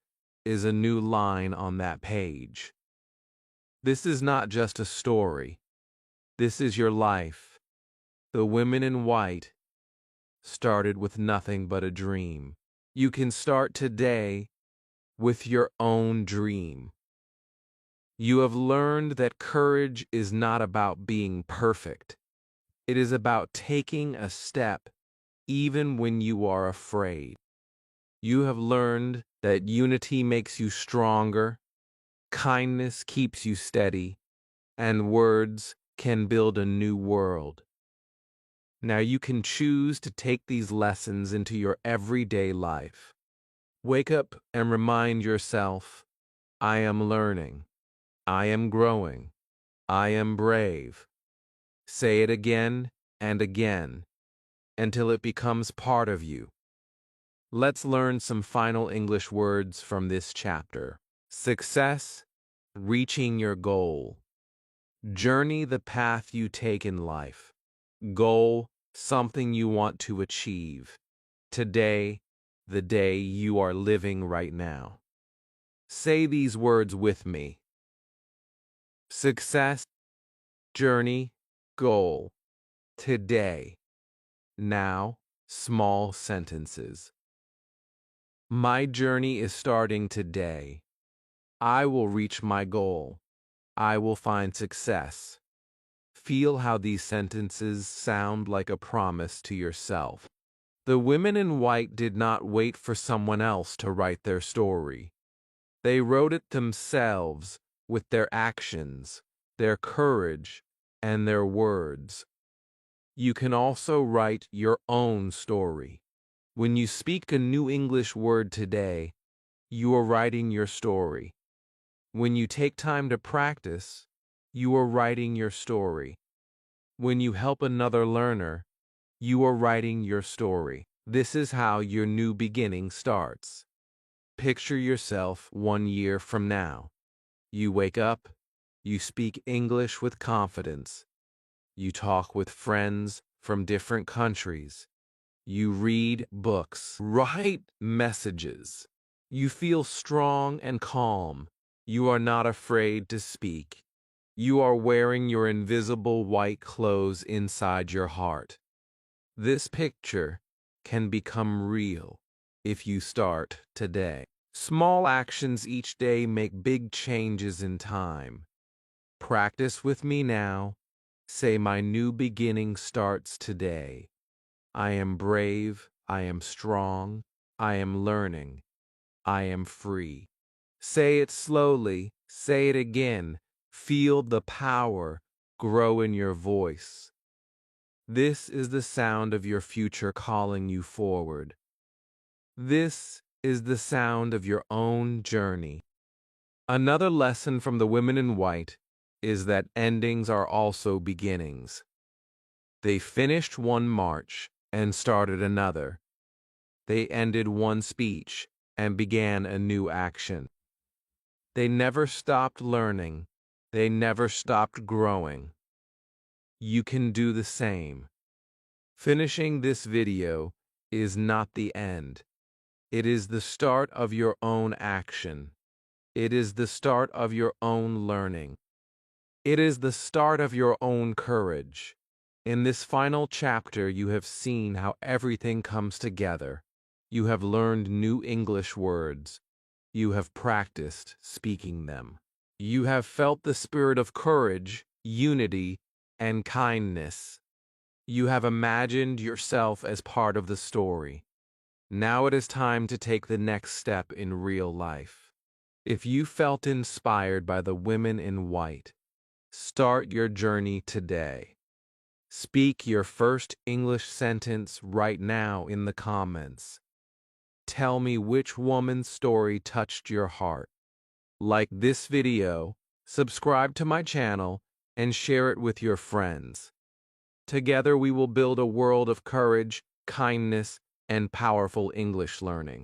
is a new line on that page. This is not just a story. This is your life. The women in white started with nothing but a dream. You can start today with your own dream. You have learned that courage is not about being perfect. It is about taking a step even when you are afraid. You have learned that unity makes you stronger, kindness keeps you steady, and words can build a new world. Now you can choose to take these lessons into your everyday life. Wake up and remind yourself, I am learning. I am growing. I am brave. Say it again and again until it becomes part of you. Let's learn some final English words from this chapter. Success, reaching your goal. Journey, the path you take in life. Goal, something you want to achieve. Today, the day you are living right now. Say these words with me. Success, journey, goal. Today, now, small sentences. My journey is starting today. I will reach my goal. I will find success. Feel how these sentences sound like a promise to yourself. The women in white did not wait for someone else to write their story. They wrote it themselves with their actions, their courage, and their words. You can also write your own story. When you speak a new English word today, you are writing your story. When you take time to practice, you are writing your story. When you help another learner, You are writing your story. This is how your new beginning starts. Picture yourself 1 year from now. You wake up, you speak English with confidence, you talk with friends from different countries, you read books, write messages, you feel strong and calm, you are not afraid to speak. You are wearing your invisible white clothes inside your heart. This picture can become real if you start today. Small actions each day make big changes in time. Practice with me now. Say, my new beginning starts today. I am brave. I am strong. I am learning. I am free. Say it slowly. Say it again. Feel the power grow in your voice. This is the sound of your future calling you forward. This is the sound of your own journey. Another lesson from the women in white is that endings are also beginnings. They finished one march and started another. They ended one speech and began a new action. They never stopped learning. They never stopped growing. You can do the same. Finishing this video is not the end. It is the start of your own action. It is the start of your own learning. It is the start of your own courage. In this final chapter, you have seen how everything comes together. You have learned new English words. You have practiced speaking them. You have felt the spirit of courage, unity, and kindness. You have imagined yourself as part of the story. Now it is time to take the next step in real life. If you felt inspired by the women in white, start your journey today. Speak your first English sentence right now in the comments. Tell me which woman's story touched your heart. Like this video, subscribe to my channel, and share it with your friends. Together we will build a world of courage, kindness, and powerful English learning.